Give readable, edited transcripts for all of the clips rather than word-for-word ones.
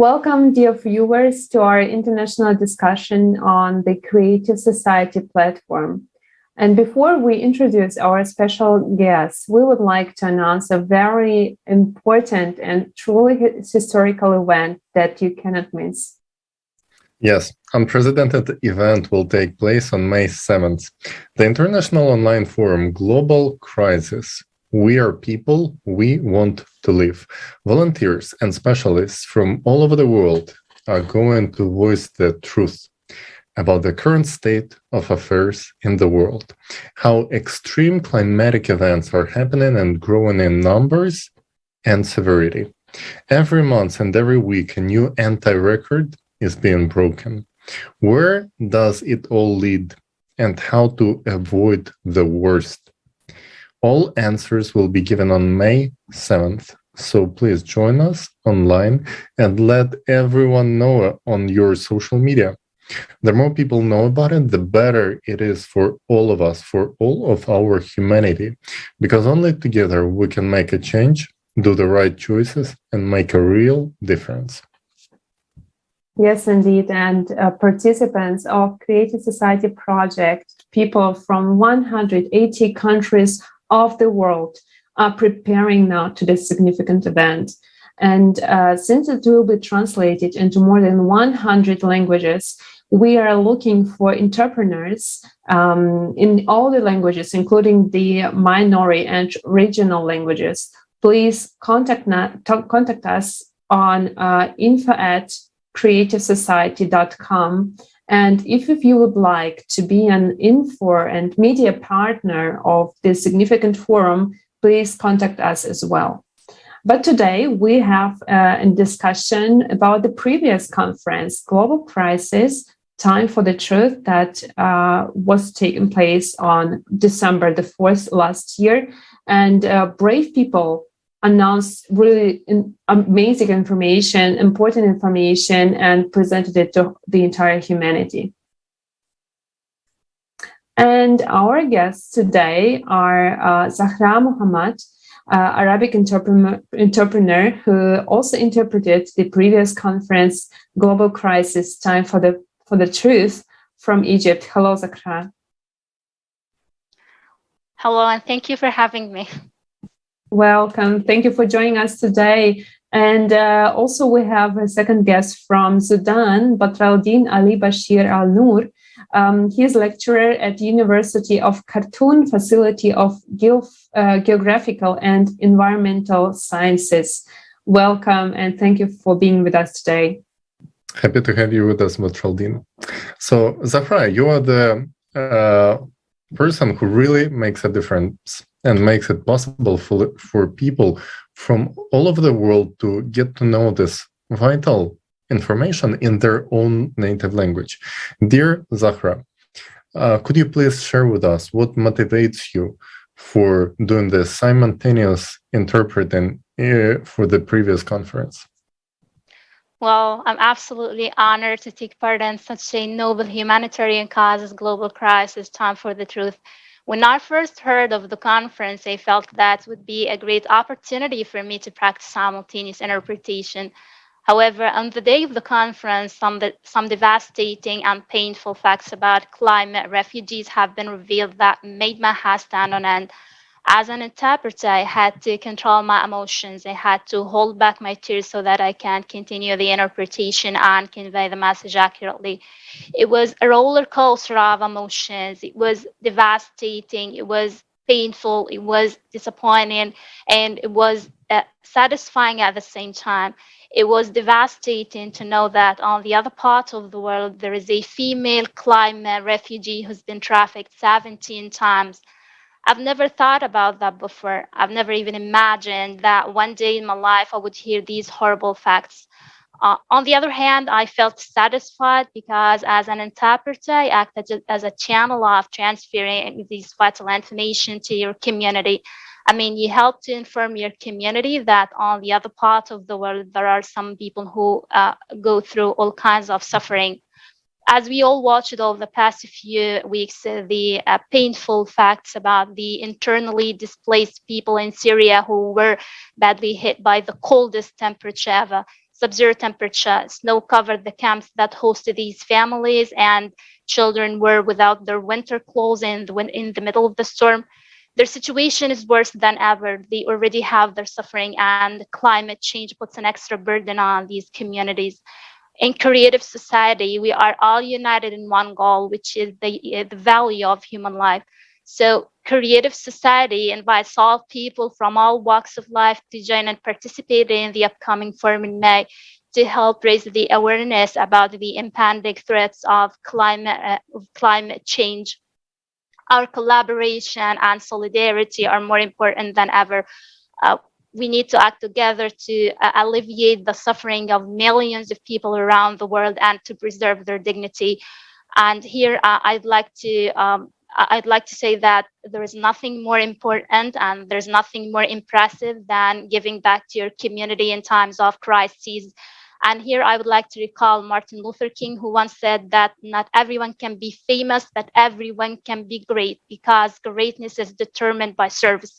Welcome, dear viewers, to our international discussion on the Creative Society platform. And before we introduce our special guests, we would like to announce a very important and truly historical event that you cannot miss. Yes, unprecedented event will take place on May 7th. The international online forum Global Crisis. We are people, we want to live. Volunteers and specialists from all over the world are going to voice the truth about the current state of affairs in the world, how extreme climatic events are happening and growing in numbers and severity. Every month and every week, a new anti-record is being broken. Where does it all lead, and how to avoid the worst? All answers will be given on May 7th, so please join us online and let everyone know on your social media. The more people know about it, the better it is for all of us, for all of our humanity, because only together we can make a change, do the right choices, and make a real difference. Yes, indeed. And participants of Creative Society project, people from 180 countries of the world, are preparing now to this significant event. And since it will be translated into more than 100 languages, we are looking for interpreters in all the languages, including the minority and regional languages. Please contact us on info@creativesociety.com. And if you would like to be an info and media partner of this significant forum, please contact us as well. But today we have a discussion about the previous conference, Global Crisis, Time for the Truth, that was taking place on December the 4th last year. And brave people announced really amazing information, important information, and presented it to the entire humanity. And our guests today are Zahraa Muhammad, Arabic entrepreneur who also interpreted the previous conference, Global Crisis, Time for the Truth, from Egypt. Hello, Zahraa. Hello, and thank you for having me. Welcome. Thank you for joining us today. And also we have a second guest from Sudan, Badraldin Ali Bashir Alnur. He is lecturer at the University of Khartoum, Faculty of Geographical and Environmental Sciences. Welcome, and thank you for being with us today. Happy to have you with us, Badraldin. So, Zahraa, you are the person who really makes a difference and makes it possible for people from all over the world to get to know this vital information in their own native language. Dear Zahraa, could you please share with us what motivates you for doing the simultaneous interpreting for the previous conference? Well, I'm absolutely honored to take part in such a noble humanitarian cause as Global Crisis, Time for the Truth. When I first heard of the conference, I felt that would be a great opportunity for me to practice simultaneous interpretation. However, on the day of the conference, some devastating and painful facts about climate refugees have been revealed that made my heart stand on end. As an interpreter, I had to control my emotions. I had to hold back my tears so that I can continue the interpretation and convey the message accurately. It was a roller coaster of emotions. It was devastating. It was painful. It was disappointing. And it was satisfying at the same time. It was devastating to know that on the other part of the world, there is a female climate refugee who's been trafficked 17 times. I've never thought about that before. I've never even imagined that one day in my life I would hear these horrible facts. On the other hand, I felt satisfied because as an interpreter, I acted as a channel of transferring these vital information to your community. I mean, you help to inform your community that on the other part of the world, there are some people who go through all kinds of suffering. As we all watched over the past few weeks, the painful facts about the internally displaced people in Syria who were badly hit by the coldest temperature ever. sub-zero temperature. Snow covered the camps that hosted these families, and children were without their winter clothes in the middle of the storm. Their situation is worse than ever. They already have their suffering, and climate change puts an extra burden on these communities. In creative society, we are all united in one goal, which is the value of human life. So creative society invites all people from all walks of life to join and participate in the upcoming forum in May to help raise the awareness about the impending threats of climate change. Our collaboration and solidarity are more important than ever. We need to act together to alleviate the suffering of millions of people around the world and to preserve their dignity. And here I'd like to say that there is nothing more important and there's nothing more impressive than giving back to your community in times of crises. And here I would like to recall Martin Luther King, who once said that not everyone can be famous, but everyone can be great, because greatness is determined by service.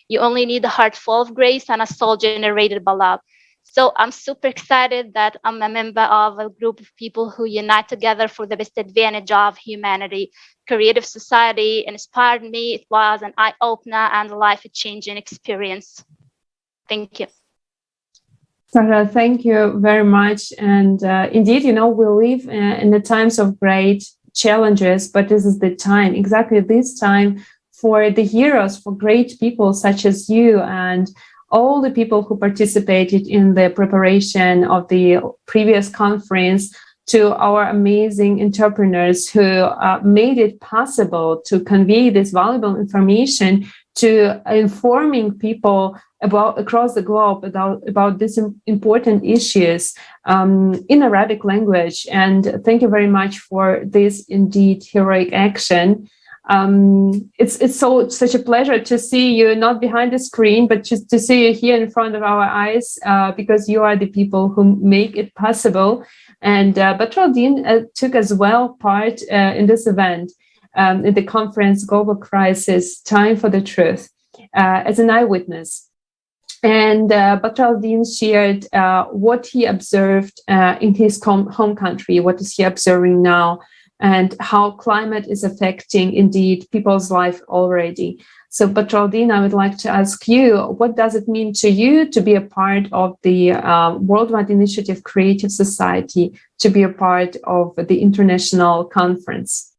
You only need a heart full of grace and a soul generated by love. So I'm super excited that I'm a member of a group of people who unite together for the best advantage of humanity. Creative society inspired me. It was an eye-opener and a life-changing experience. Thank you. Zahraa, thank you very much. And indeed, we live in the times of great challenges, but this is the time, exactly this time, for the heroes, for great people such as you and all the people who participated in the preparation of the previous conference, to our amazing entrepreneurs who made it possible to convey this valuable information to informing people across the globe about these important issues in Arabic language. And thank you very much for this indeed heroic action. It's such a pleasure to see you not behind the screen, but just to see you here in front of our eyes, because you are the people who make it possible. And Badraldin took as well part in this event, in the conference Global Crisis, Time for the Truth, as an eyewitness. And Badraldin shared what he observed in his home country, what is he observing now, and how climate is affecting, indeed, people's life already. So, Badraldin, I would like to ask you, what does it mean to you to be a part of the Worldwide Initiative Creative Society, to be a part of the international conference?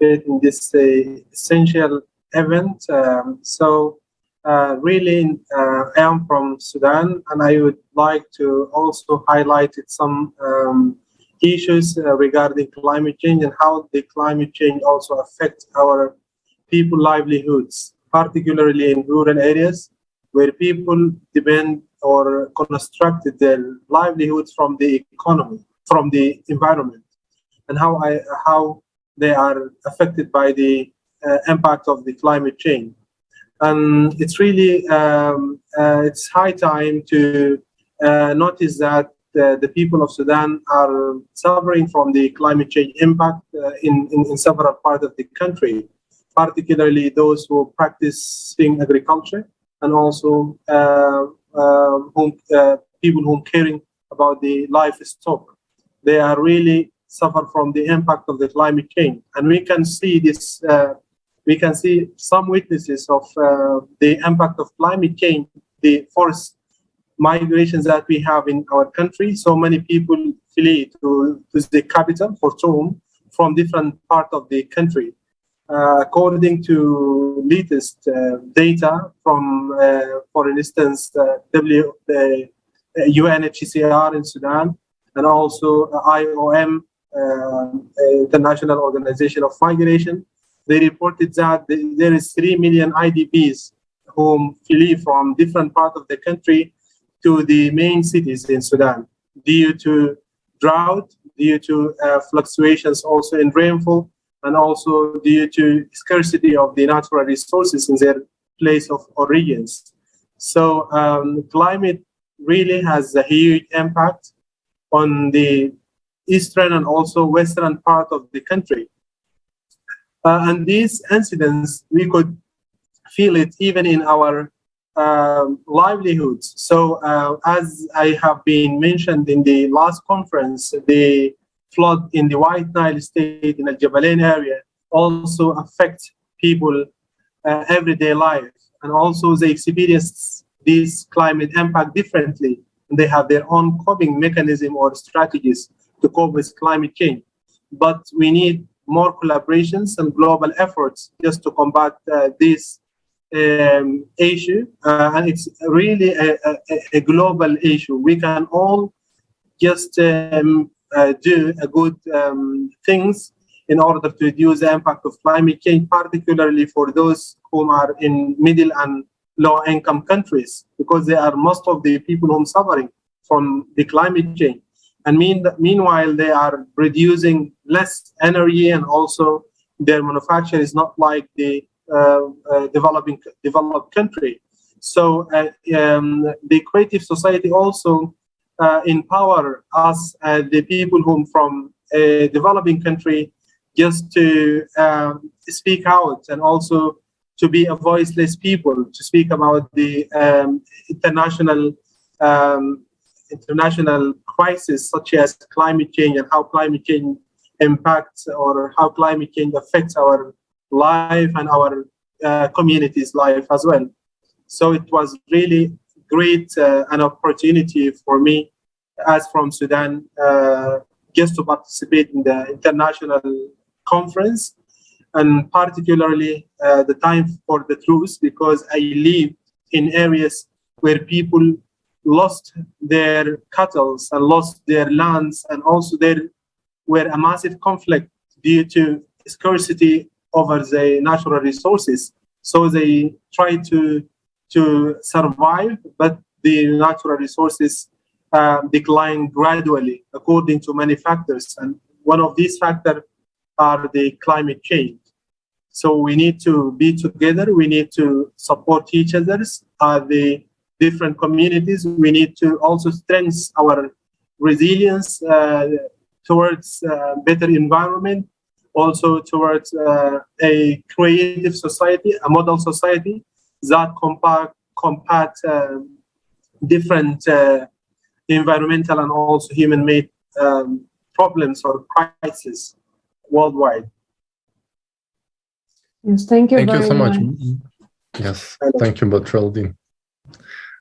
In this essential event. Really, I am from Sudan, and I would like to also highlight some issues regarding climate change and how the climate change also affects our people's livelihoods, particularly in rural areas where people depend or constructed their livelihoods from the economy, from the environment, and how they are affected by the impact of the climate change. And it's really it's high time to notice that the people of Sudan are suffering from the climate change impact in several parts of the country, particularly those who are practicing agriculture, and also people who are caring about the livestock. They are really suffer from the impact of the climate change, and we can see this. We can see some witnesses of the impact of climate change, the forced migrations that we have in our country. So many people flee to the capital, Khartoum, from different parts of the country. According to latest data from, for instance, the UNHCR in Sudan, and also IOM, International Organization of Migration, they reported that there is 3 million IDPs who flee from different parts of the country to the main cities in Sudan due to drought, due to fluctuations also in rainfall, and also due to scarcity of the natural resources in their place of origins. So climate really has a huge impact on the eastern and also western part of the country. And these incidents, we could feel it even in our livelihoods. So as I have been mentioned in the last conference, the flood in the White Nile state in the Jabalain area also affects people everyday life, and also they experience this climate impact differently. And they have their own coping mechanism or strategies to cope with climate change. But we need more collaborations and global efforts just to combat this issue. And it's really a global issue. We can all just do a good things in order to reduce the impact of climate change, particularly for those who are in middle and low-income countries, because they are most of the people who are suffering from the climate change. And meanwhile, they are producing less energy, and also their manufacture is not like the developed country. So the creative society also empower us, the people who from a developing country, just to speak out, and also to be a voiceless people, to speak about the international crisis such as climate change, and how climate change impacts, or how climate change affects our life and our community's life as well. So it was really great an opportunity for me as from Sudan just to participate in the international conference, and particularly the time for the truth, because I live in areas where people lost their cattle and lost their lands, and also there were a massive conflict due to scarcity over the natural resources. So they tried to survive, but the natural resources decline gradually according to many factors. And one of these factors are the climate change. So we need to be together. We need to support each other, the different communities. We need to also strengthen our resilience towards better environment, also towards a creative society, a model society that combat different environmental and also human-made problems or crises worldwide. Yes, thank you. Thank you very so much. much. Yes, thank you, Badraldin.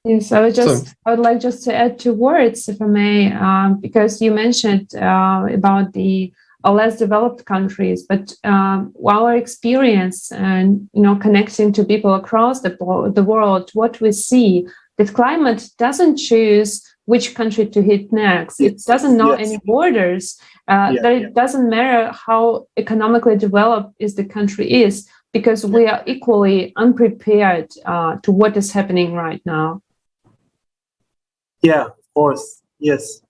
Yes, I would like just to add 2 words, if I may, because you mentioned about the less developed countries, but our experience and connecting to people across the world, what we see, that climate doesn't choose which country to hit next. It doesn't know any borders. That it doesn't matter how economically developed the country is, because we are equally unprepared to what is happening right now. Yeah, of course. Yes.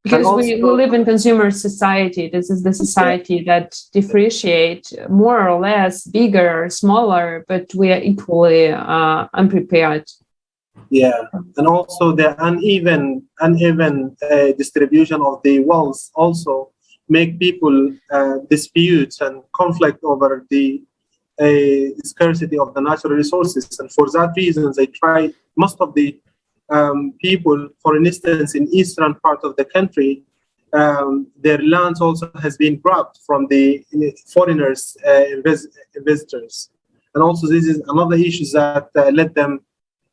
Because we live in consumer society. This is the society that differentiate more or less, bigger or smaller, but we are equally unprepared. Yeah, and also the uneven distribution of the wealth also make people dispute and conflict over the scarcity of the natural resources. And for that reason, they try, most of the people, for instance, in eastern part of the country, their lands also has been grabbed from the foreigners, investors. And also this is another issue that led them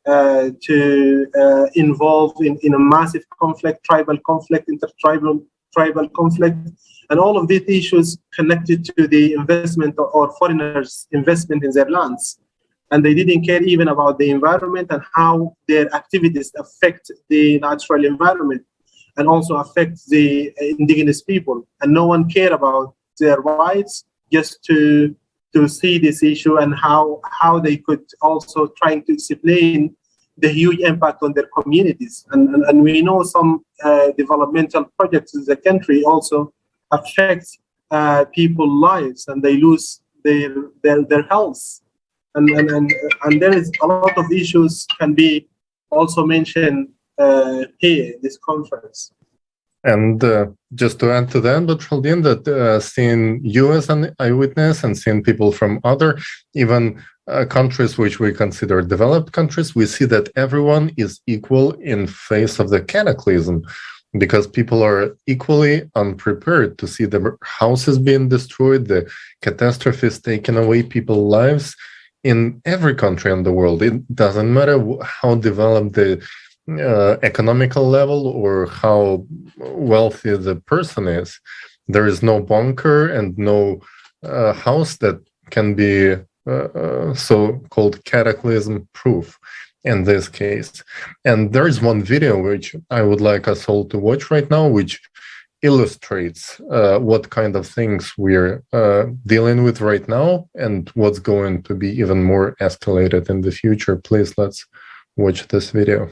to involve in a massive conflict, tribal conflict, intertribal conflict, and all of these issues connected to the investment or foreigners' investment in their lands. And they didn't care even about the environment and how their activities affect the natural environment and also affect the indigenous people. And no one cared about their rights, just to see this issue and how they could also trying to explain the huge impact on their communities. And we know some developmental projects in the country also affect people's lives, and they lose their health. And there is a lot of issues can be also mentioned here in this conference. And just to add to that, Badraldin, that seeing you as an eyewitness and seeing people from other, even countries which we consider developed countries, we see that everyone is equal in face of the cataclysm, because people are equally unprepared to see the houses being destroyed, the catastrophes taking away people's lives in every country in the world. It doesn't matter how developed the economical level or how wealthy the person is. There is no bunker and no house that can be so-called cataclysm proof in this case. And there is one video which I would like us all to watch right now, which illustrates what kind of things we're dealing with right now and what's going to be even more escalated in the future. Please, let's watch this video.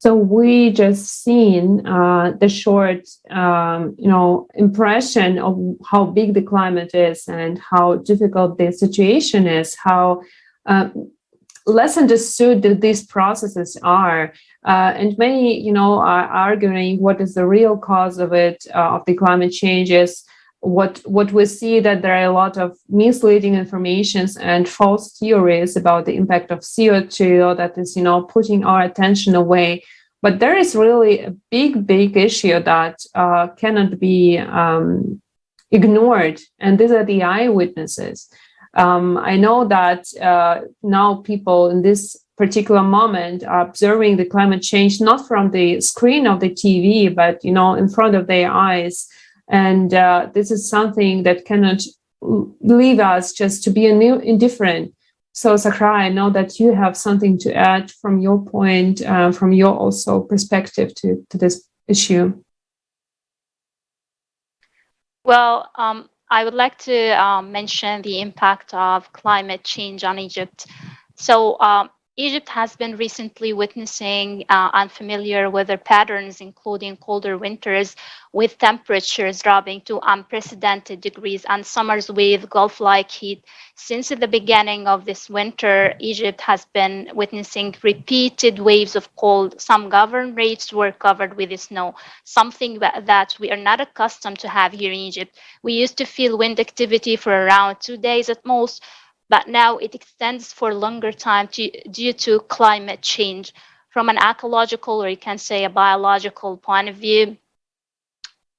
So we just seen the short, impression of how big the climate is and how difficult the situation is, how less understood that these processes are. And many, are arguing what is the real cause of it, of the climate changes. What we see that there are a lot of misleading informations and false theories about the impact of CO2 that is, putting our attention away. But there is really a big issue that cannot be ignored, and these are the eyewitnesses. I know that now people in this particular moment are observing the climate change not from the screen of the TV, but in front of their eyes. And this is something that cannot leave us just to be indifferent. So, Zahraa, I know that you have something to add from your point, from your also perspective to this issue. Well, I would like to mention the impact of climate change on Egypt. So Egypt has been recently witnessing unfamiliar weather patterns, including colder winters with temperatures dropping to unprecedented degrees and summers with Gulf-like heat. Since the beginning of this winter, Egypt has been witnessing repeated waves of cold. Some governorates were covered with snow, something that we are not accustomed to have here in Egypt. We used to feel wind activity for around 2 days at most, but now it extends for longer time due to climate change. From an ecological, or you can say a biological point of view,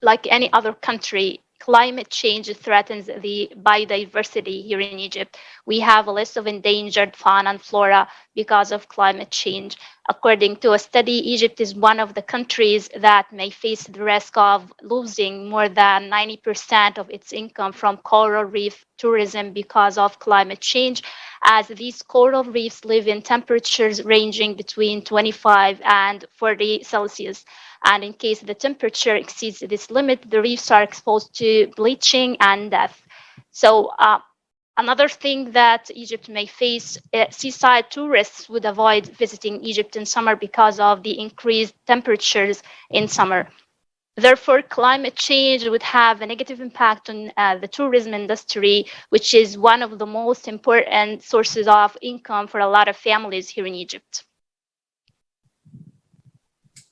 like any other country, climate change threatens the biodiversity here in Egypt. We have a list of endangered fauna and flora because of climate change. According to a study, Egypt is one of the countries that may face the risk of losing more than 90% of its income from coral reef tourism because of climate change, as these coral reefs live in temperatures ranging between 25 and 40 Celsius. And in case the temperature exceeds this limit, the reefs are exposed to bleaching and death. So another thing that Egypt may face, seaside tourists would avoid visiting Egypt in summer because of the increased temperatures in summer. Therefore, climate change would have a negative impact on the tourism industry, which is one of the most important sources of income for a lot of families here in Egypt.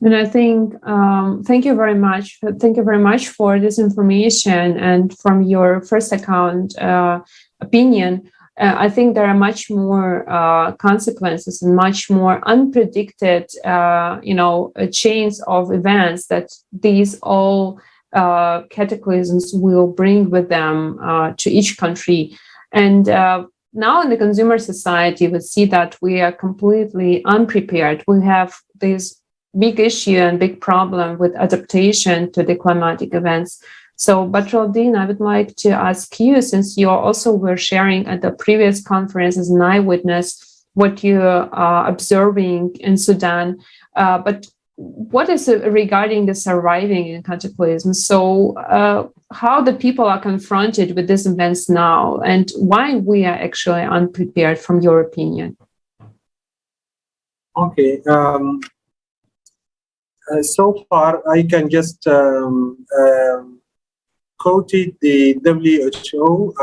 And I think, thank you very much. Thank you very much for this information. And from your first account opinion, I think there are much more consequences and much more unpredicted, chains of events that these all cataclysms will bring with them to each country. And now in the consumer society, we see that we are completely unprepared. We have this big issue and big problem with adaptation to the climatic events. So, Badraldin, I would like to ask you, since you also were sharing at the previous conference as an eyewitness what you are observing in Sudan, but what is regarding this arriving in cataclysm? So, how the people are confronted with these events now, and why we are actually unprepared, from your opinion? Okay. So far, I can just quoted the WHO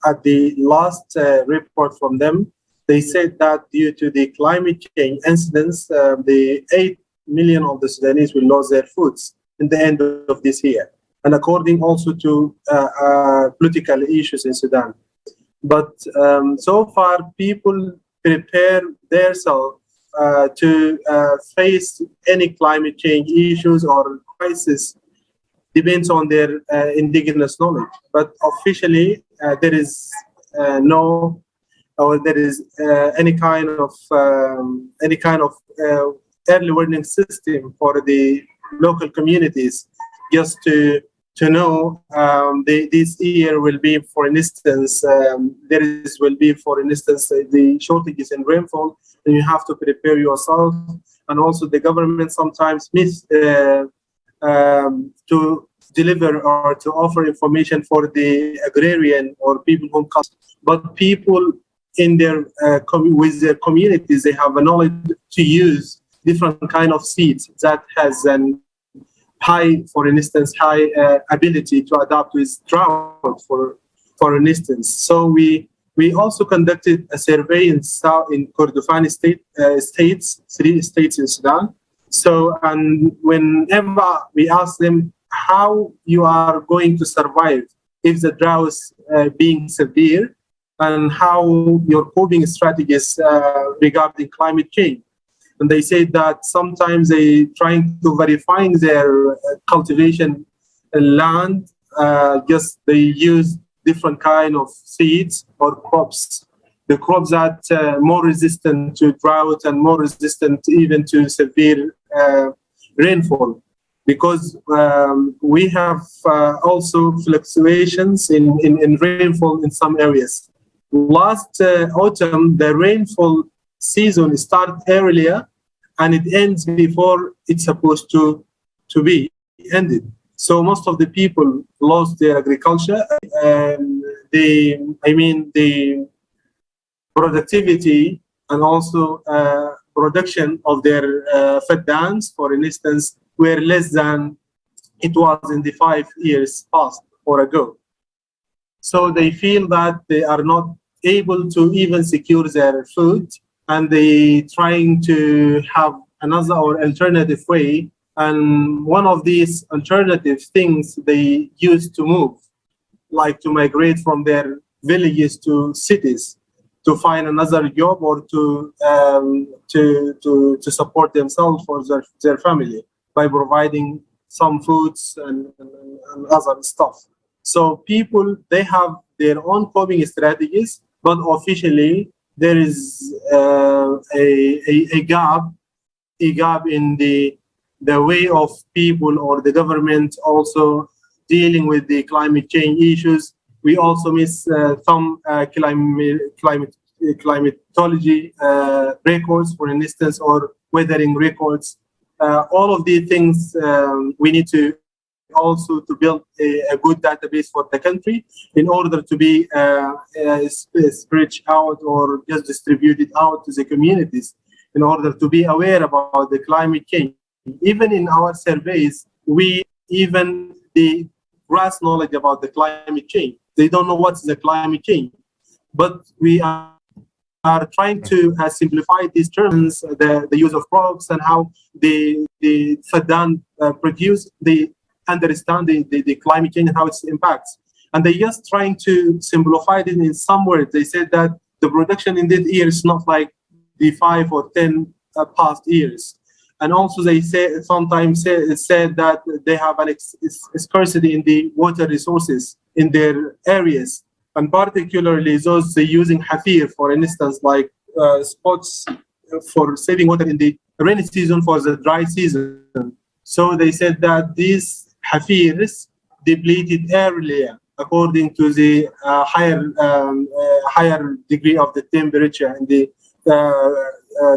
at the last report from them. They said that due to the climate change incidents, the 8 million of the Sudanese will lose their foods in the end of this year, and according also to political issues in Sudan. But so far, people prepare themselves to face any climate change issues or crisis depends on their indigenous knowledge. But officially, there is no, or there is any kind of early warning system for the local communities, just to know this year will be, for instance, the shortages in rainfall, and you have to prepare yourself. And also the government sometimes miss to deliver or to offer information for the agrarian or people who come. But people in their with their communities, they have a knowledge to use different kind of seeds that has an high ability to adapt with drought, for instance. So we also conducted a survey in Kordofan states, 3 states in Sudan. So, and whenever we ask them how you are going to survive if the drought is being severe, and how your coping strategies regarding climate change. And they say that sometimes they trying to verify their cultivation land, just they use different kind of seeds or crops. The crops that more resistant to drought and more resistant even to severe rainfall, because we have also fluctuations in rainfall in some areas. Last autumn, the rainfall season started earlier and it ends before it's supposed to be ended. So most of the people lost their agriculture. The productivity and also production of their faddans, for instance, were less than it was in the 5 years past or ago. So they feel that they are not able to even secure their food, and they trying to have another or alternative way. And one of these alternative things they used to move, like to migrate from their villages to cities to find another job or to support themselves or their family by providing some foods and other stuff. So people, they have their own coping strategies, but officially there is a gap in the way of people or the government also dealing with the climate change issues. We also miss some climatology records, for instance, or weathering records. All of these things we need to also to build a good database for the country in order to be spread out or just distributed out to the communities in order to be aware about the climate change. Even in our surveys, even the grass knowledge about the climate change. They don't know what's the climate change. But we are trying to simplify these terms, the use of crops and how the Sudan produce, they understand the climate change and how it impacts. And they just trying to simplify it in some words. They said that the production in this year is not like the 5 or 10 past years. And also they say sometimes said that they have an scarcity in the water resources in their areas, and particularly those using hafir, for instance, like spots for saving water in the rainy season for the dry season. So they said that these hafirs depleted earlier according to the higher degree of the temperature in the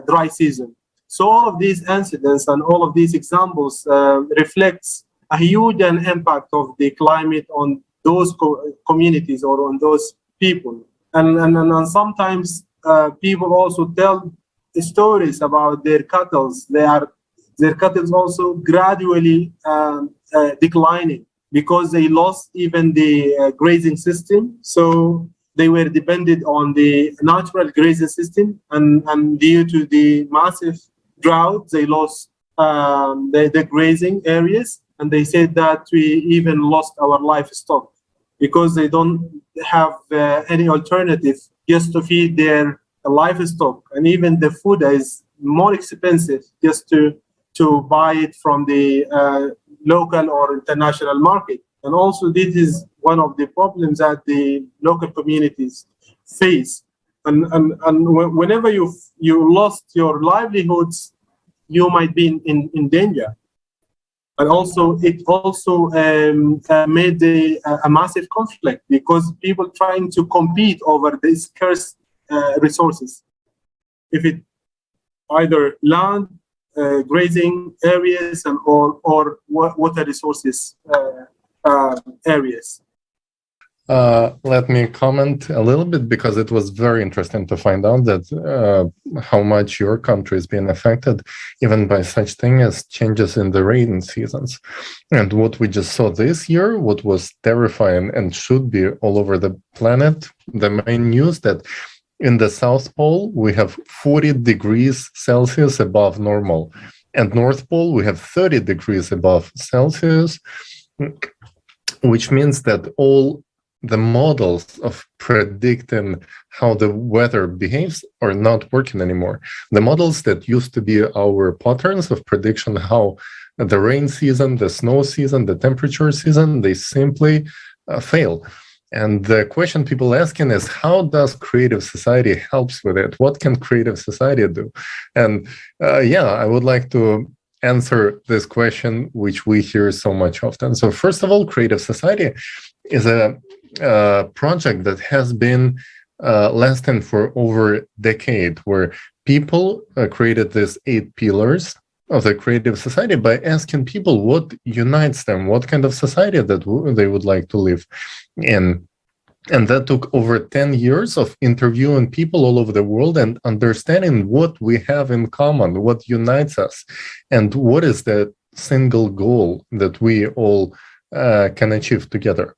dry season. So all of these incidents and all of these examples reflects a huge impact of the climate on those communities or on those people. And sometimes people also tell stories about their cattle. Their cattle also gradually declining because they lost even the grazing system. So they were dependent on the natural grazing system, and due to the massive drought, they lost the grazing areas, and they said that we even lost our livestock because they don't have any alternative just to feed their livestock, and even the food is more expensive just to buy it from the local or international market. And also this is one of the problems that the local communities face. And whenever you lost your livelihoods, you might be in danger. And also, it also made a massive conflict because people trying to compete over the scarce resources. If it either land, grazing areas, or water resources areas. Let me comment a little bit because it was very interesting to find out that how much your country is being affected even by such thing as changes in the rain seasons. And what we just saw this year, what was terrifying and should be all over the planet, the main news that in the South Pole, we have 40 degrees Celsius above normal. And North Pole, we have 30 degrees above Celsius, which means that all the models of predicting how the weather behaves are not working anymore. The models that used to be our patterns of prediction, how the rain season, the snow season, the temperature season, they simply fail. And the question people asking is, how does creative society helps with it? What can creative society do? And I would like to answer this question, which we hear so much often. So first of all, creative society is a project that has been lasting for over a decade, where people created these 8 pillars of the creative society by asking people what unites them, what kind of society that they would like to live in. And that took over 10 years of interviewing people all over the world and understanding what we have in common, what unites us, and what is the single goal that we all can achieve together.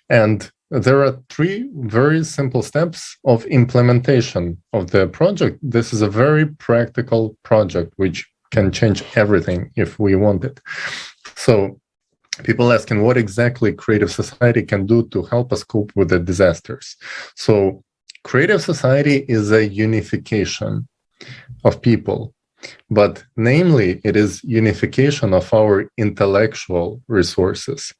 And there are 3 very simple steps of implementation of the project. This is a very practical project, which can change everything if we want it. So people asking what exactly creative society can do to help us cope with the disasters. So creative society is a unification of people, but namely it is unification of our intellectual resources,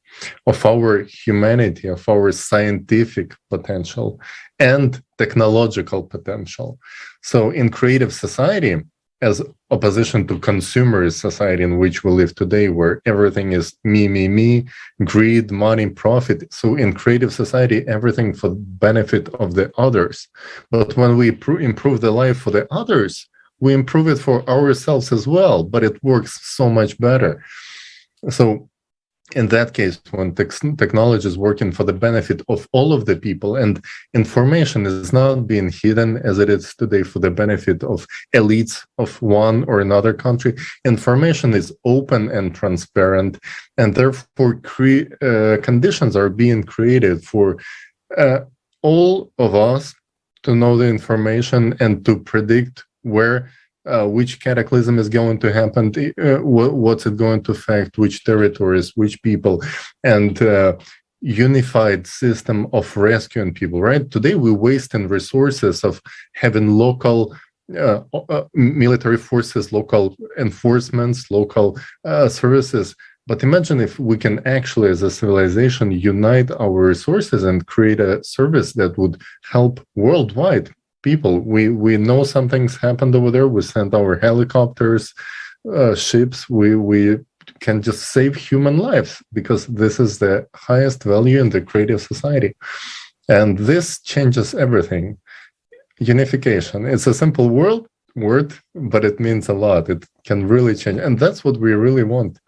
of our humanity, of our scientific potential and technological potential. So in creative society, as opposition to consumerist society in which we live today, where everything is me, greed, money, profit. So in creative society, everything for the benefit of the others. But when we improve the life for the others, we improve it for ourselves as well, but it works so much better. So in that case, when technology is working for the benefit of all of the people and information is not being hidden as it is today for the benefit of elites of one or another country, information is open and transparent, and therefore conditions are being created for all of us to know the information and to predict where which cataclysm is going to happen, what's it going to affect, which territories, which people, and unified system of rescuing people, right? Today we waste in resources of having local military forces, local enforcements, local services. But imagine if we can actually, as a civilization, unite our resources and create a service that would help worldwide people. We know something's happened over there. We send our helicopters, ships. We can just save human lives because this is the highest value in the creative society. And this changes everything. Unification. It's a simple word, but it means a lot. It can really change. And that's what we really want.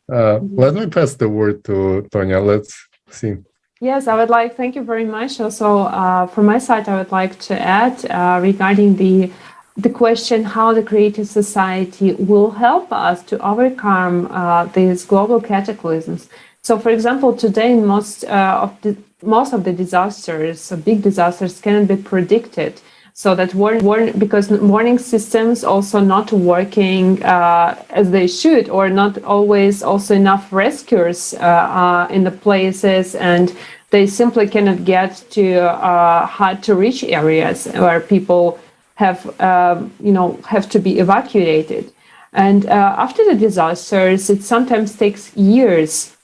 Let me pass the word to Tonya. Let's see. Yes, thank you very much. Also, from my side, I would like to add regarding the question how the creative society will help us to overcome these global cataclysms. So, for example, today most of the disasters, big disasters, cannot be predicted. So that because warning systems also not working as they should, or not always also enough rescuers in the places, and they simply cannot get to hard to reach areas where people have to be evacuated. And after the disasters, it sometimes takes years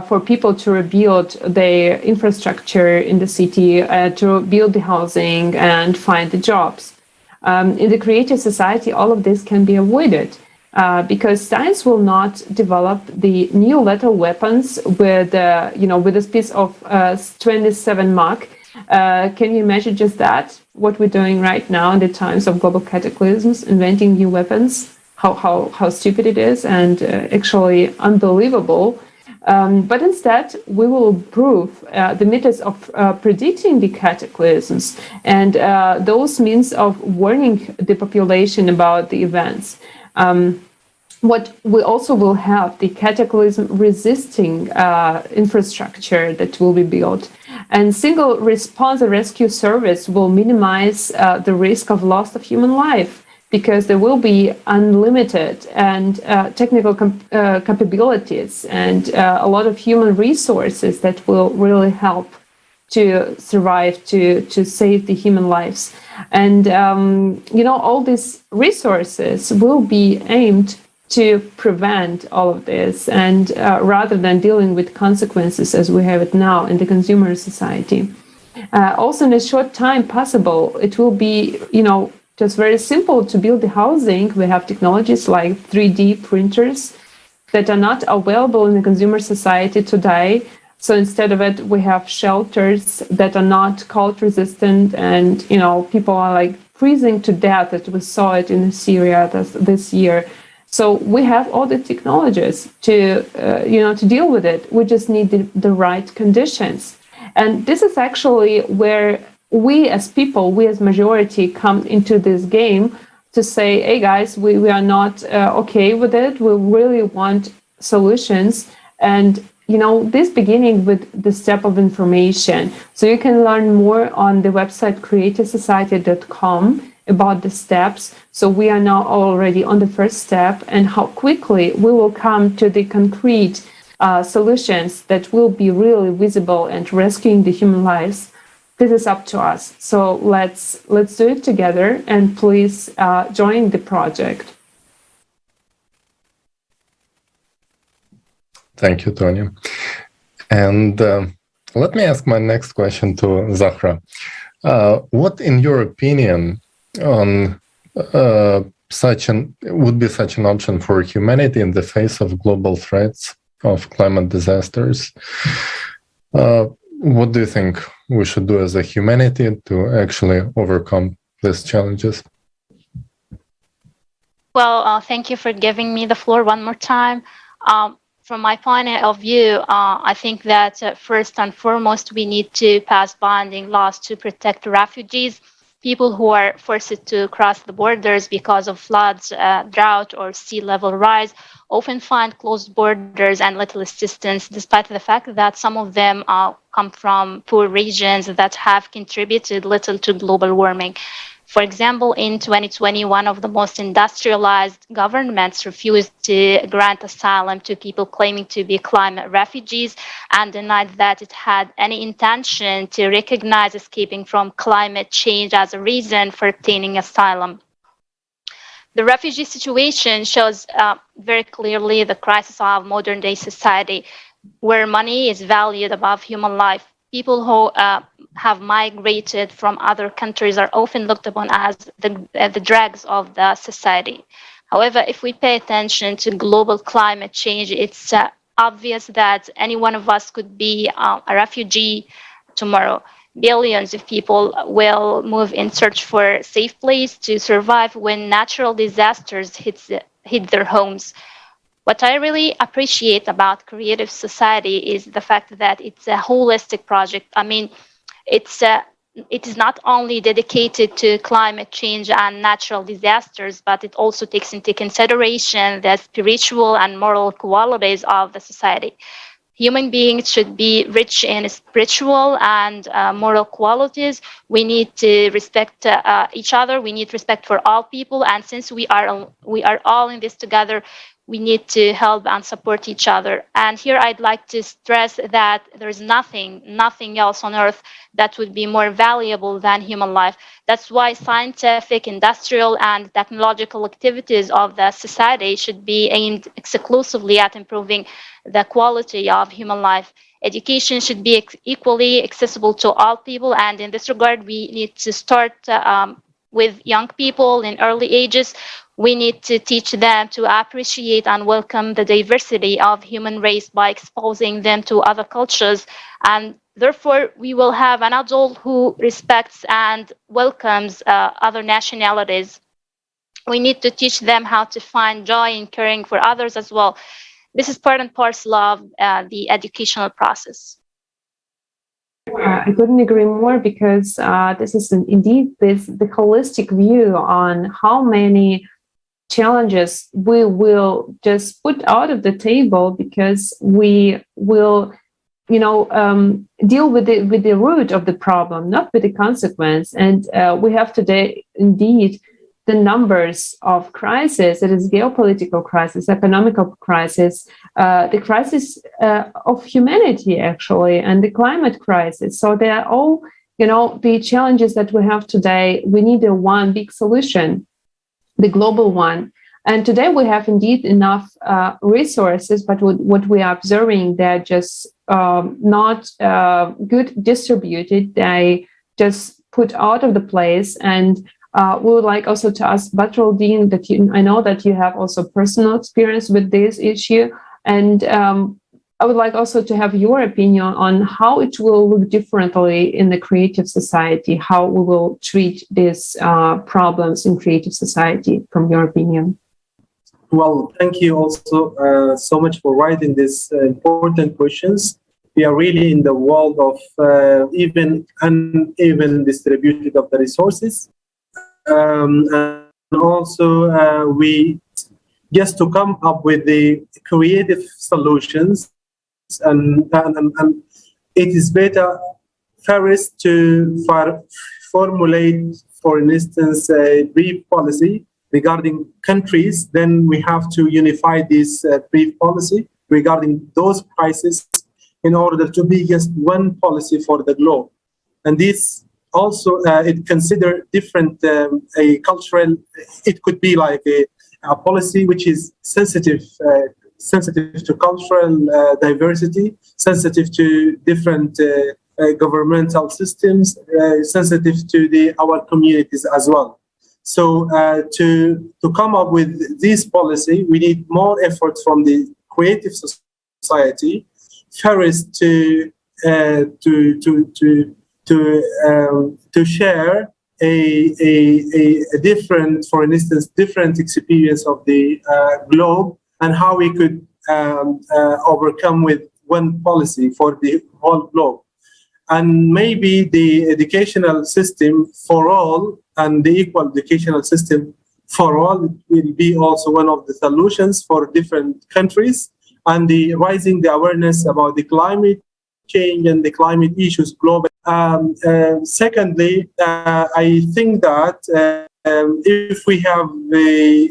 for people to rebuild their infrastructure in the city, to build the housing and find the jobs. In the creative society, all of this can be avoided because science will not develop the new lethal weapons with this piece of 27 Mach. Can you imagine just that? What we're doing right now in the times of global cataclysms, inventing new weapons, how stupid it is and actually unbelievable. But instead, we will improve the methods of predicting the cataclysms and those means of warning the population about the events. What we also will have the cataclysm-resisting infrastructure that will be built. And single response and rescue service will minimize the risk of loss of human life, because there will be unlimited and technical capabilities and a lot of human resources that will really help to survive, to save the human lives. And, all these resources will be aimed to prevent all of this, and rather than dealing with consequences as we have it now in the consumer society. Also, in a short time possible, it will be, just very simple to build the housing. We have technologies like 3D printers that are not available in the consumer society today. So instead of it, we have shelters that are not cold resistant, and people are like freezing to death. That we saw it in Syria this year. So we have all the technologies to deal with it. We just need the right conditions. And this is actually where we as people, we as majority come into this game to say, hey guys, we are not okay with it. We really want solutions. And, this beginning with the step of information. So you can learn more on the website creativesociety.com about the steps. So we are now already on the first step, and how quickly we will come to the concrete solutions that will be really visible and rescuing the human lives. This is up to us. So let's do it together, and please join the project. Thank you, Tonya. And let me ask my next question to Zahraa. What, in your opinion, would be such an option for humanity in the face of global threats of climate disasters? What do you think we should do as a humanity to actually overcome these challenges? Well, thank you for giving me the floor one more time. From my point of view, I think that first and foremost, we need to pass binding laws to protect refugees. People who are forced to cross the borders because of floods, drought, or sea level rise often find closed borders and little assistance, despite the fact that some of them come from poor regions that have contributed little to global warming. For example, in 2020, one of the most industrialized governments refused to grant asylum to people claiming to be climate refugees and denied that it had any intention to recognize escaping from climate change as a reason for obtaining asylum. The refugee situation shows very clearly the crisis of modern day society, where money is valued above human life. People who have migrated from other countries are often looked upon as the dregs of the society. However, if we pay attention to global climate change, it's obvious that any one of us could be a refugee tomorrow. Billions of people will move in search for a safe place to survive when natural disasters hit their homes. What I really appreciate about Creative Society is the fact that it's a holistic project. I mean, it is not only dedicated to climate change and natural disasters, but it also takes into consideration the spiritual and moral qualities of the society. Human beings should be rich in spiritual and moral qualities. We need to respect each other. We need respect for all people. And since we are all in this together, we need to help and support each other. And here I'd like to stress that there's nothing else on earth that would be more valuable than human life. That's why scientific, industrial, and technological activities of the society should be aimed exclusively at improving the quality of human life. Education should be equally accessible to all people, and in this regard, we need to start with young people in early ages. We need to teach them to appreciate and welcome the diversity of human race by exposing them to other cultures. And therefore, we will have an adult who respects and welcomes other nationalities. We need to teach them how to find joy in caring for others as well. This is part and parcel of the educational process. I couldn't agree more, because this is indeed the holistic view on how many challenges we will just put out of the table, because we will deal with the root of the problem, not with the consequence. And we have today indeed the numbers of crisis. It is geopolitical crisis, economical crisis, the crisis of humanity, actually, and the climate crisis. So they are all, the challenges that we have today. We need a one big solution, the global one. And today we have indeed enough resources, but what we are observing, they're just not good distributed. They just put out of the place. And we would like also to ask Badraldin, that I know that you have also personal experience with this issue, and I would like also to have your opinion on how it will look differently in the creative society, how we will treat these problems in creative society, from your opinion. Well, thank you also so much for writing these important questions. We are really in the world of even uneven distributed of the resources. And also, we just to come up with the creative solutions, and it is better first to formulate, for instance, a brief policy regarding countries. Then we have to unify this brief policy regarding those crises in order to be just one policy for the globe. And this also, it consider different a cultural, it could be like a policy which is sensitive to cultural diversity, sensitive to different governmental systems, sensitive to our communities as well. So to come up with this policy, we need more effort from the creative society, first to share a different, for instance, different experience of the globe, and how we could overcome with one policy for the whole globe. And maybe the educational system for all and the equal educational system for all will be also one of the solutions for different countries, and the rising the awareness about the climate change and the climate issues globally. Secondly, I think that if we have a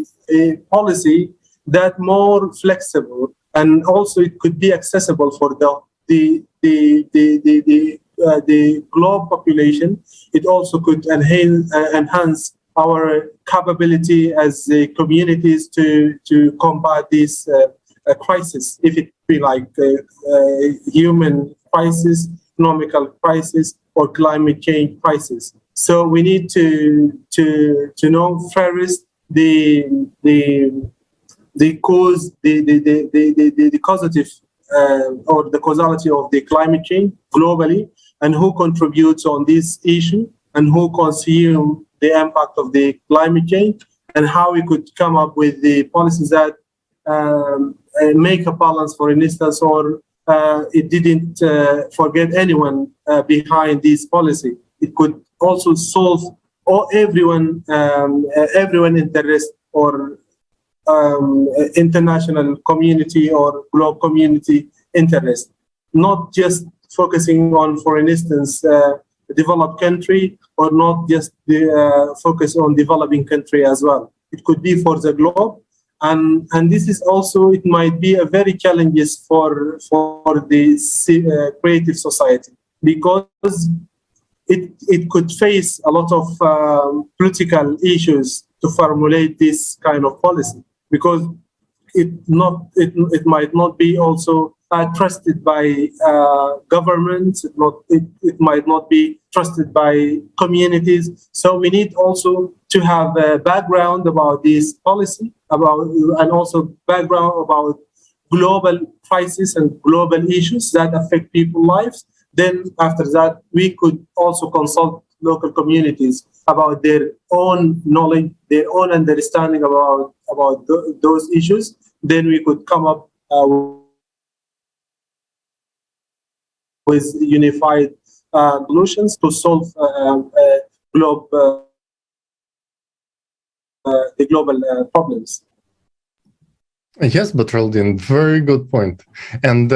policy that more flexible, and also it could be accessible for the globe population, it also could enhance our capability as communities to combat this crisis, if it be like human crisis, economical crisis, or climate change crisis. So we need to know first the cause, the causative or the causality of the climate change globally, and who contributes on this issue, and who consume the impact of the climate change, and how we could come up with the policies that make a balance, for instance, or it didn't forget anyone behind this policy. It could also solve everyone interest, or international community or globe community interest, not just focusing on, for instance, developed country, or not just focus on developing country as well. It could be for the globe, and this is also, it might be a very challenges for the creative society, because it could face a lot of political issues to formulate this kind of policy, because it might not be also trusted by governments. It might not be trusted by communities. So we need also to have a background about this policy, and also background about global crises and global issues that affect people's lives. Then after that, we could also consult local communities about their own knowledge, their own understanding about those issues. Then we could come up with unified solutions to solve the global problems. Yes, Badraldin, very good point. And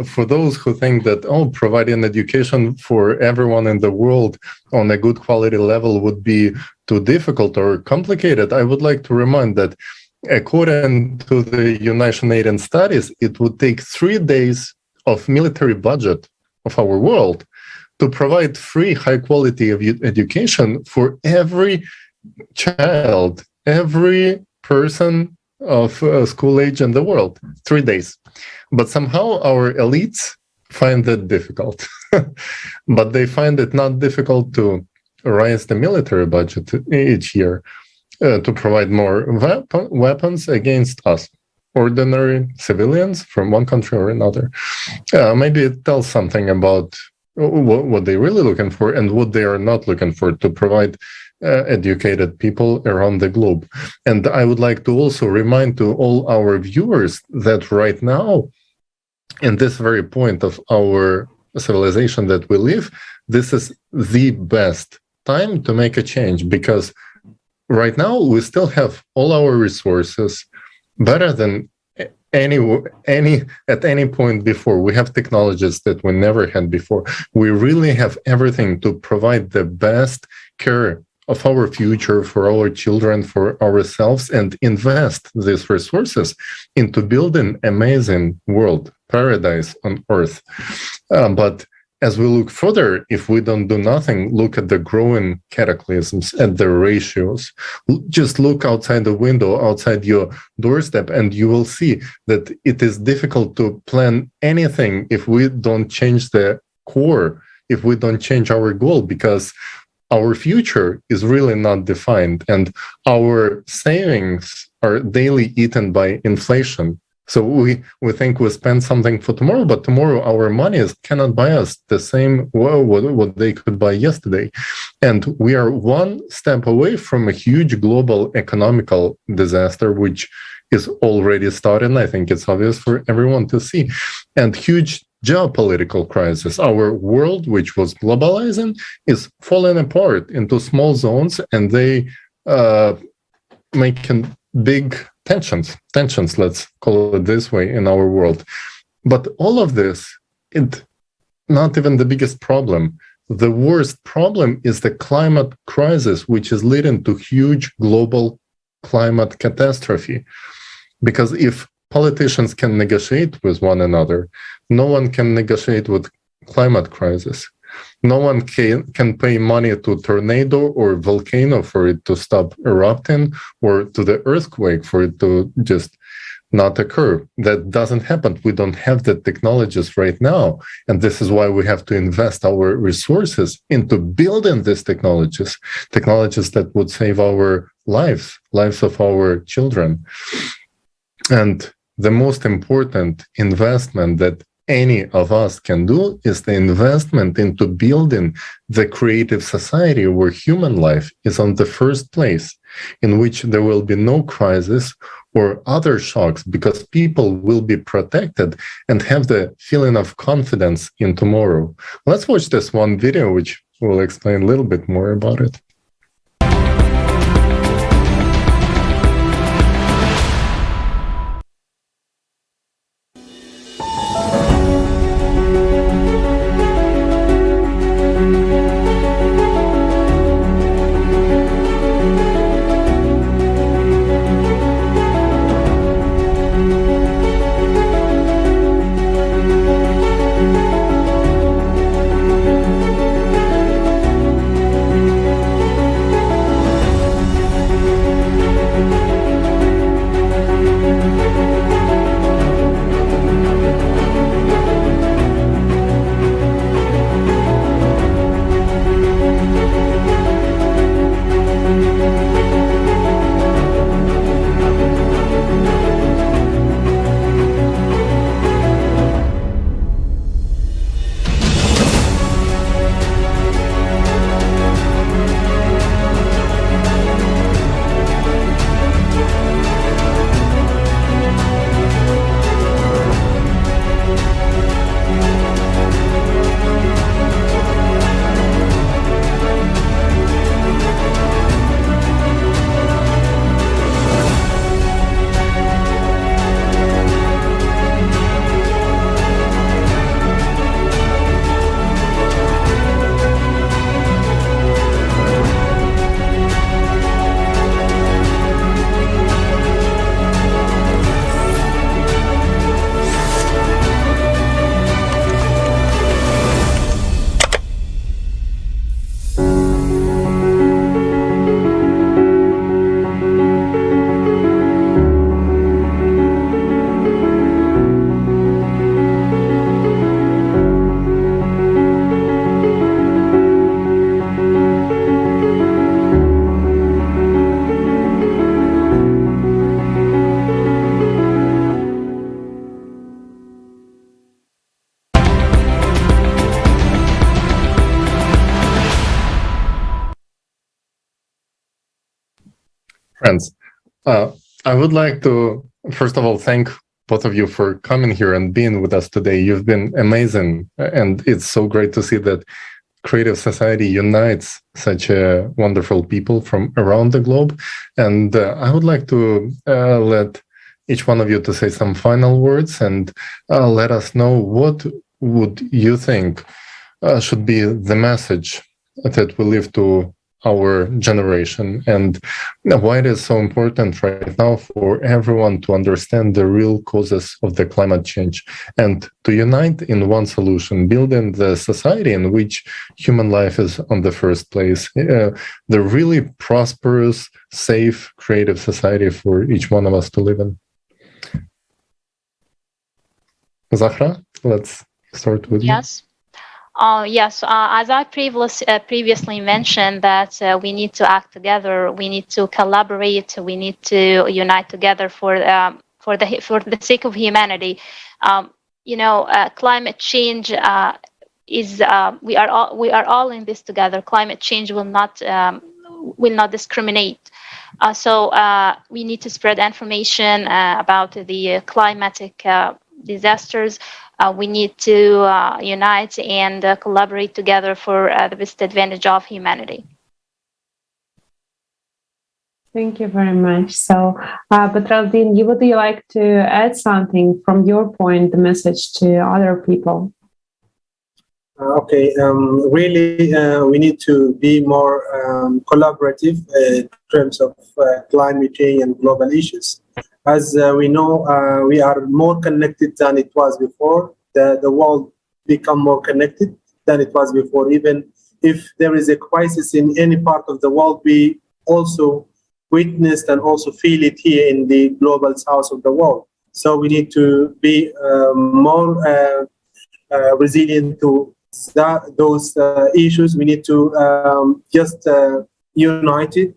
for those who think that, providing education for everyone in the world on a good quality level would be too difficult or complicated, I would like to remind that according to the United Nations studies, it would take 3 days of military budget of our world to provide free high quality of education for every child, every person of school age in the world. 3 days. But somehow our elites find it difficult. But they find it not difficult to raise the military budget each year to provide more weapons against us, ordinary civilians from one country or another. Maybe it tells something about what they're really looking for and what they are not looking for to provide educated people around the globe. And I would like to also remind to all our viewers that right now in this very point of our civilization that we live, this is the best time to make a change, because right now we still have all our resources better than any at any point before. We have technologies that we never had before. We really have everything to provide the best care of our future for our children, for ourselves, and invest these resources into building amazing world, paradise on earth. But as we look further, if we don't do nothing, look at the growing cataclysms, at the ratios. Just look outside the window, outside your doorstep, and you will see that it is difficult to plan anything if we don't change the core, if we don't change our goal, because our future is really not defined, and our savings are daily eaten by inflation. So we think we spend something for tomorrow, but tomorrow our money cannot buy us the same what they could buy yesterday. And we are one step away from a huge global economical disaster, which is already starting. I think it's obvious for everyone to see. And huge geopolitical crisis. Our world, which was globalizing, is falling apart into small zones, and they making big tensions, let's call it this way, in our world. But all of this, it's not even the biggest problem. The worst problem is the climate crisis, which is leading to huge global climate catastrophe. Because if politicians can negotiate with one another, no one can negotiate with climate crisis. No one can pay money to tornado or volcano for it to stop erupting, or to the earthquake for it to just not occur. That doesn't happen. We don't have the technologies right now. And this is why we have to invest our resources into building these technologies that would save our lives of our children. And the most important investment that any of us can do is the investment into building the creative society where human life is on the first place, in which there will be no crisis or other shocks, because people will be protected and have the feeling of confidence in tomorrow. Let's watch this one video, which will explain a little bit more about it. Friends, I would like to, first of all, thank both of you for coming here and being with us today. You've been amazing, and it's so great to see that Creative Society unites such wonderful people from around the globe. And I would like to let each one of you to say some final words and let us know what would you think should be the message that we leave to our generation, and why it is so important right now for everyone to understand the real causes of the climate change and to unite in one solution, building the society in which human life is on the first place, the really prosperous, safe, creative society for each one of us to live in. Zahraa, let's start with you. Yes, as I previously mentioned, that we need to act together, we need to collaborate, we need to unite together for the sake of humanity. Climate change is we are all in this together. Climate change will not discriminate. So we need to spread information about the climatic disasters. We need to unite and collaborate together for the best advantage of humanity. Thank you very much. So, Badraldin, would you like to add something from your point, the message to other people? Really, we need to be more collaborative in terms of climate change and global issues. As we know, we are more connected than it was before. The world become more connected than it was before. Even if there is a crisis in any part of the world, we also witnessed and also feel it here in the global south of the world. So we need to be more resilient to those issues. We need to just unite it.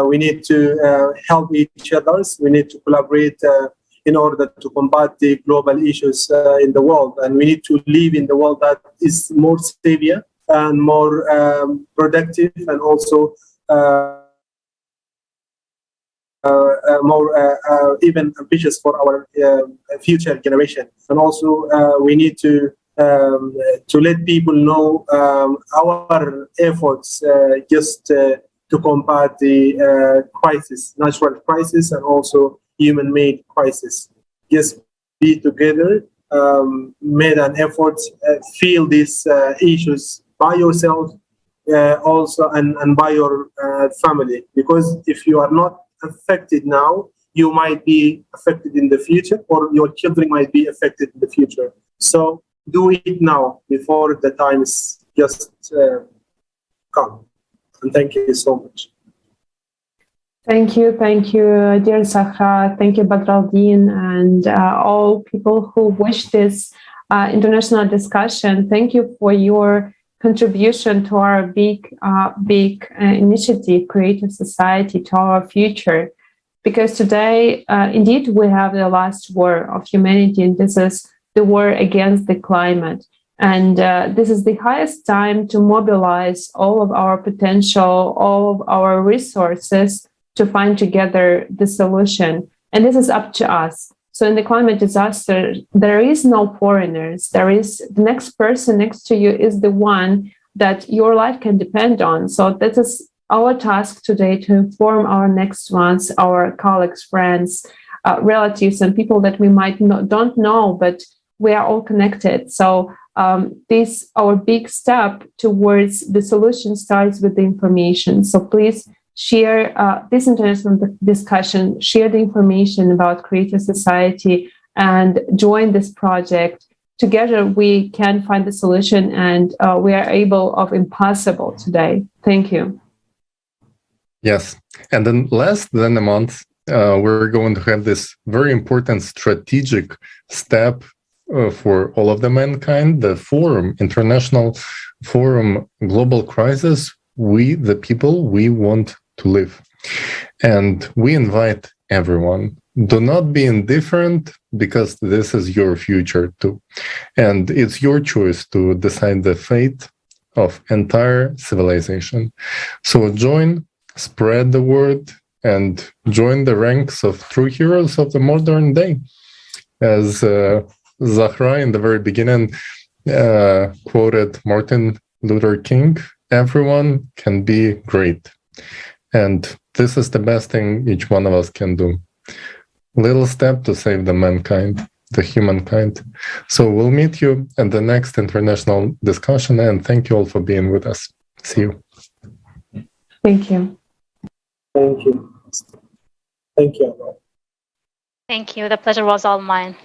We need to help each other. We need to collaborate in order to combat the global issues in the world. And we need to live in the world that is more stable and more productive, and also more even ambitious for our future generation. And also we need to let people know our efforts just to combat the crisis, natural crisis, and also human-made crisis. Just be together, made an effort, feel these issues by yourself, also and by your family. Because if you are not affected now, you might be affected in the future, or your children might be affected in the future. So do it now before the time is just come. And thank you so much. Thank you, dear Zahraa. Thank you, Badraldin, and all people who wish this international discussion. Thank you for your contribution to our big initiative, Creative Society, to our future. Because today, indeed, we have the last war of humanity, and this is the war against the climate. And this is the highest time to mobilize all of our potential, all of our resources to find together the solution. And this is up to us. So in the climate disaster, there is no foreigners. There is the next person next to you is the one that your life can depend on. So that is our task today, to inform our next ones, our colleagues, friends, relatives, and people that we might don't know, but we are all connected. So this, our big step towards the solution, starts with the information. So please share this international discussion, share the information about Creative Society, and join this project. Together we can find the solution, and we are able of impossible today. Thank you. Yes, and in less than a month, we're going to have this very important strategic step for all of the mankind, the forum, International Forum Global Crisis, We the People, We Want to Live. And we invite everyone. Do not be indifferent, because this is your future too. And it's your choice to decide the fate of entire civilization. So join, spread the word, and join the ranks of true heroes of the modern day. as Zahraa in the very beginning quoted Martin Luther King, everyone can be great. And this is the best thing each one of us can do. Little step to save the mankind, the humankind. So we'll meet you at the next international discussion, and thank you all for being with us. See you. Thank you. Thank you. Thank you. Thank you. The pleasure was all mine.